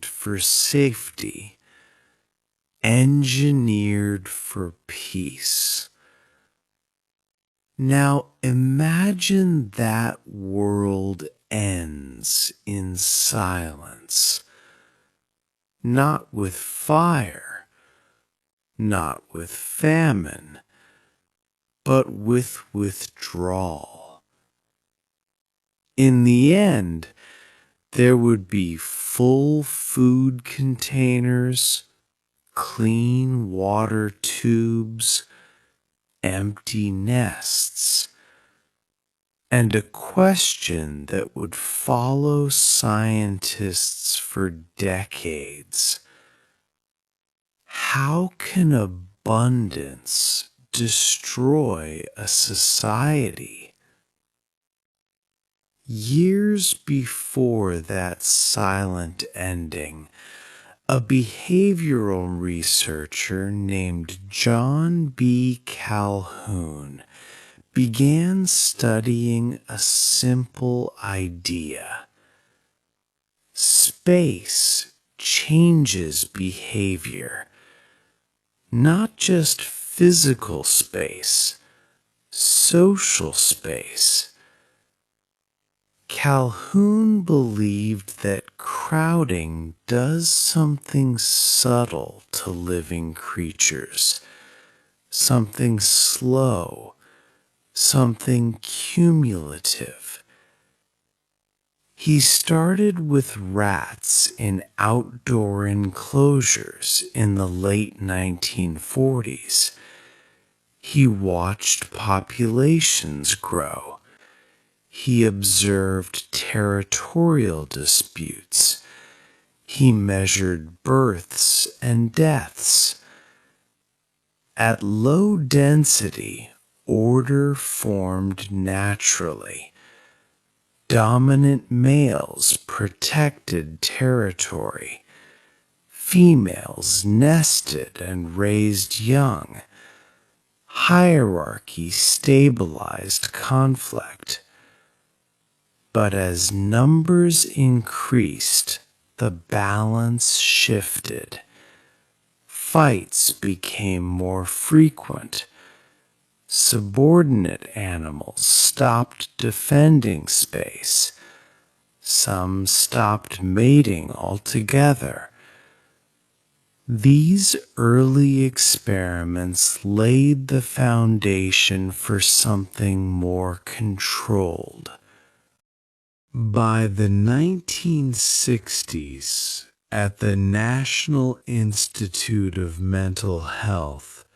for safety, engineered for peace. Now imagine that world ends in silence, not with fire, not with famine, but with withdrawal. In the end, there would be full food containers, clean water tubes, empty nests, and a question that would follow scientists for decades. How can abundance destroy a society? Years before that silent ending, a behavioral researcher named John B. Calhoun began studying a simple idea. Space changes behavior, not just physical space, social space. Calhoun believed that crowding does something subtle to living creatures, something slow, something cumulative. He started with rats in outdoor enclosures in the late 1940s. He watched populations grow. He observed territorial disputes. He measured births and deaths. At low density, order formed naturally. Dominant males protected territory. Females nested and raised young. Hierarchy stabilized conflict. But as numbers increased, the balance shifted. Fights became more frequent. Subordinate animals stopped defending space. Some stopped mating altogether. These early experiments laid the foundation for something more controlled. By the 1960s, at the National Institute of Mental Health,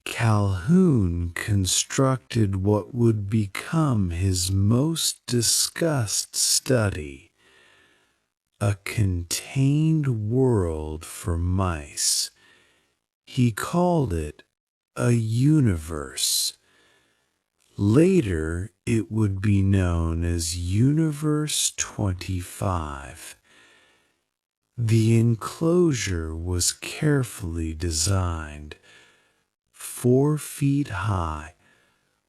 Calhoun constructed what would become his most discussed study, a contained world for mice. He called it a universe. Later, it would be known as Universe 25. The enclosure was carefully designed, 4 feet high,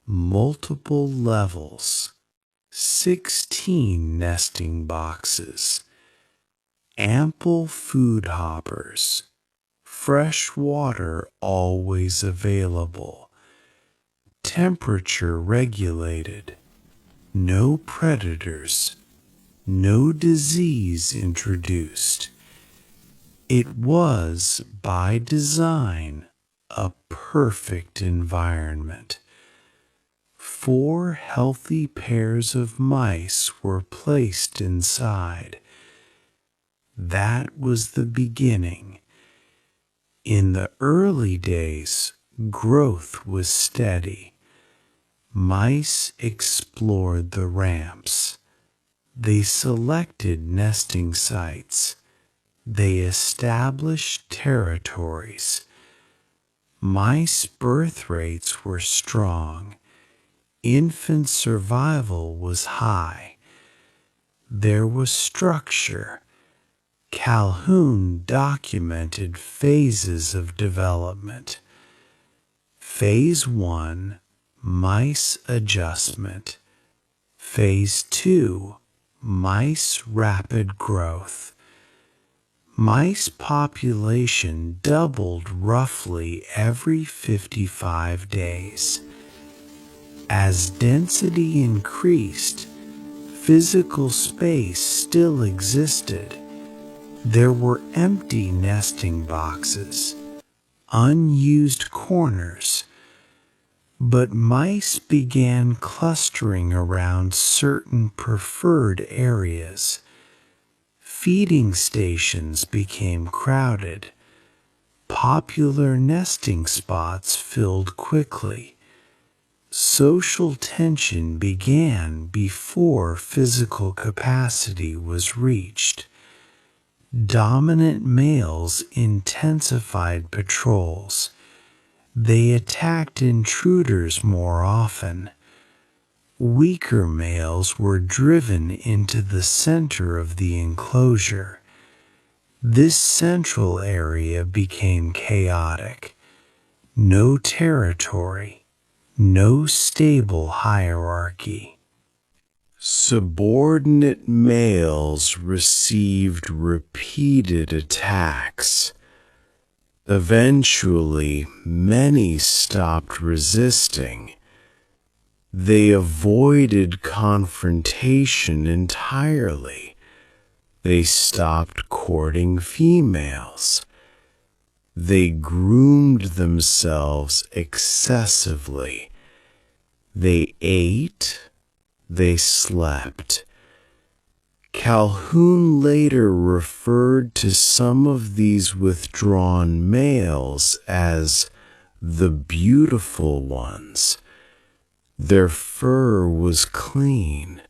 multiple levels, 16 nesting boxes, ample food hoppers, fresh water always available, temperature regulated, no predators, no disease introduced. It was, by design, a perfect environment. 4 healthy pairs of mice were placed inside. That was the beginning. In the early days, growth was steady. Mice explored the ramps. They selected nesting sites. They established territories. Mice birth rates were strong. Infant survival was high. There was structure. Calhoun documented phases of development. Phase 1, mice adjustment. Phase 2, mice rapid growth. mice population doubled roughly every 55 days. As density increased, physical space still existed. There were empty nesting boxes, unused corners, but mice began clustering around certain preferred areas. Feeding stations became crowded. Popular nesting spots filled quickly. Social tension began before physical capacity was reached. Dominant males intensified patrols. They attacked intruders more often. Weaker males were driven into the center of the enclosure. This central area became chaotic. No territory, no stable hierarchy. Subordinate males received repeated attacks. Eventually, many stopped resisting. They avoided confrontation entirely. They stopped courting females. They groomed themselves excessively. They ate. They slept. Calhoun later referred to some of these withdrawn males as the beautiful ones. Their fur was clean,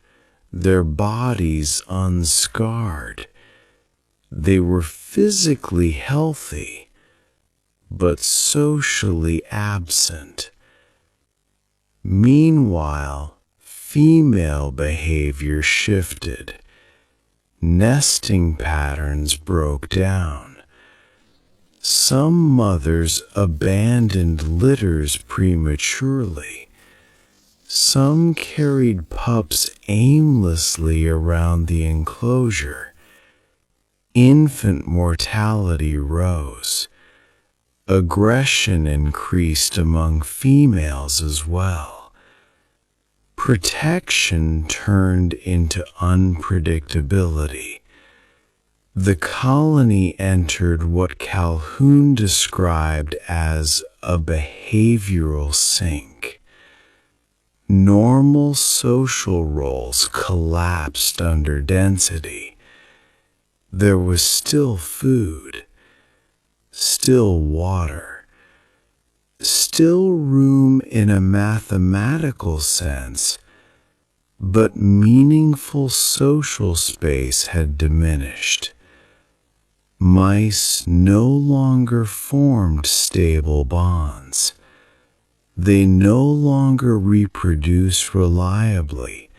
their bodies unscarred. They were physically healthy, but socially absent. Meanwhile, female behavior shifted. Nesting patterns broke down. Some mothers abandoned litters prematurely. Some carried pups aimlessly around the enclosure. Infant mortality rose. Aggression increased among females as well. Protection turned into unpredictability. The colony entered what Calhoun described as a behavioral sink. Normal social roles collapsed under density. There was still food, still water, still room in a mathematical sense, but meaningful social space had diminished. Mice no longer formed stable bonds. They no longer reproduced reliably.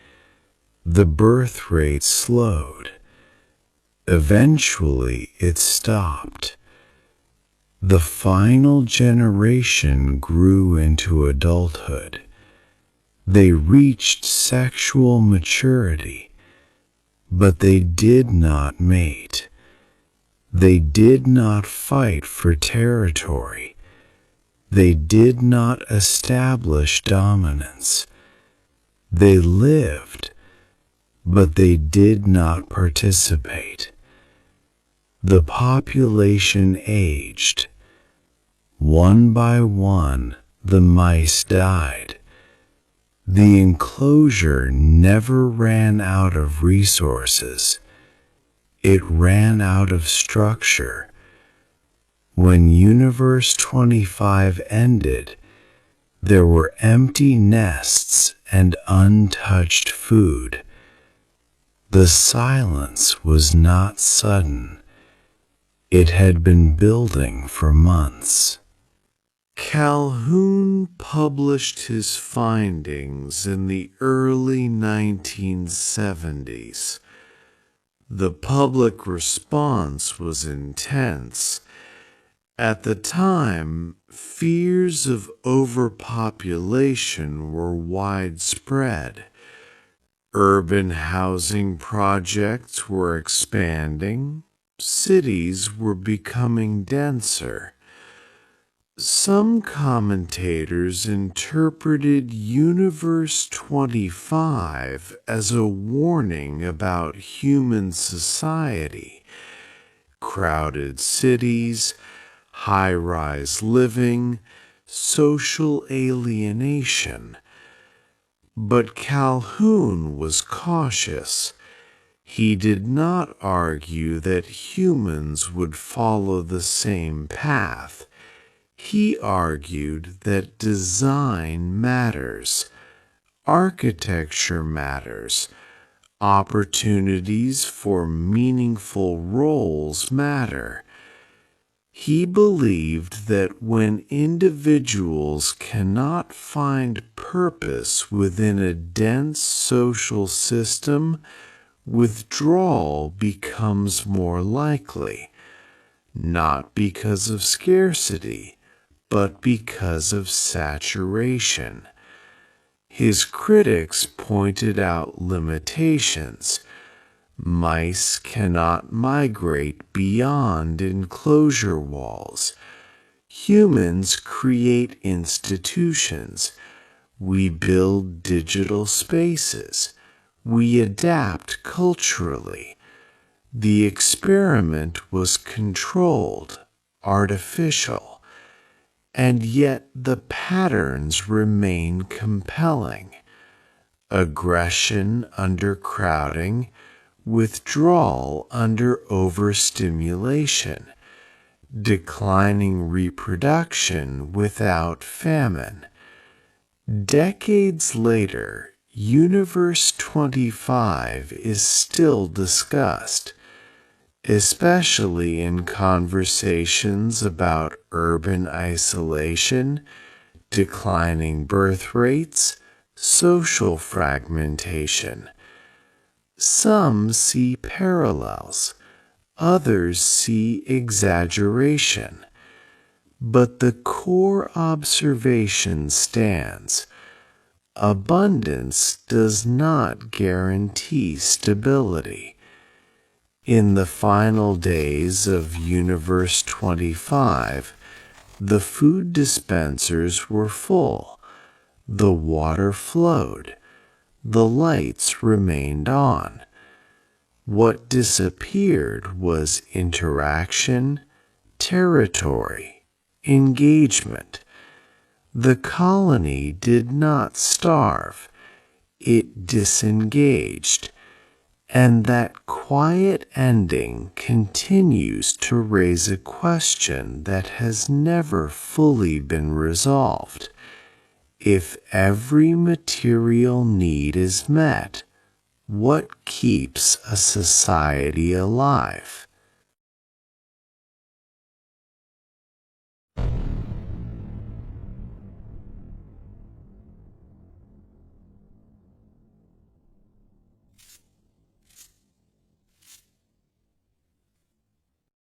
The birth rate slowed. Eventually, it stopped. The final generation grew into adulthood. They reached sexual maturity, but they did not mate. They did not fight for territory. They did not establish dominance. They lived, but they did not participate. The population aged. One by one, the mice died. The enclosure never ran out of resources. It ran out of structure. When Universe 25 ended, there were empty nests and untouched food. The silence was not sudden. It had been building for months. Calhoun published his findings in the early 1970s. The public response was intense. At the time, fears of overpopulation were widespread. Urban housing projects were expanding. cities were becoming denser. Some commentators interpreted Universe 25 as a warning about human society, crowded cities, high-rise living, social alienation. But Calhoun was cautious. He did not argue that humans would follow the same path. He argued that design matters, architecture matters, opportunities for meaningful roles matter. He believed that when individuals cannot find purpose within a dense social system, withdrawal becomes more likely, not because of scarcity, but because of saturation. His critics pointed out limitations. Mice cannot migrate beyond enclosure walls. Humans create institutions. We build digital spaces. We adapt culturally. The experiment was controlled, artificial. And yet the patterns remain compelling. Aggression under crowding, withdrawal under overstimulation, declining reproduction without famine. Decades later, Universe 25 is still discussed, especially in conversations about urban isolation, declining birth rates, social fragmentation. Some see parallels, others see exaggeration, but the core observation stands. Abundance does not guarantee stability. In the final days of Universe 25, the food dispensers were full, the water flowed, the lights remained on. What disappeared was interaction, territory, engagement. The colony did not starve, it disengaged. And that quiet ending continues to raise a question that has never fully been resolved. If every material need is met, what keeps a society alive?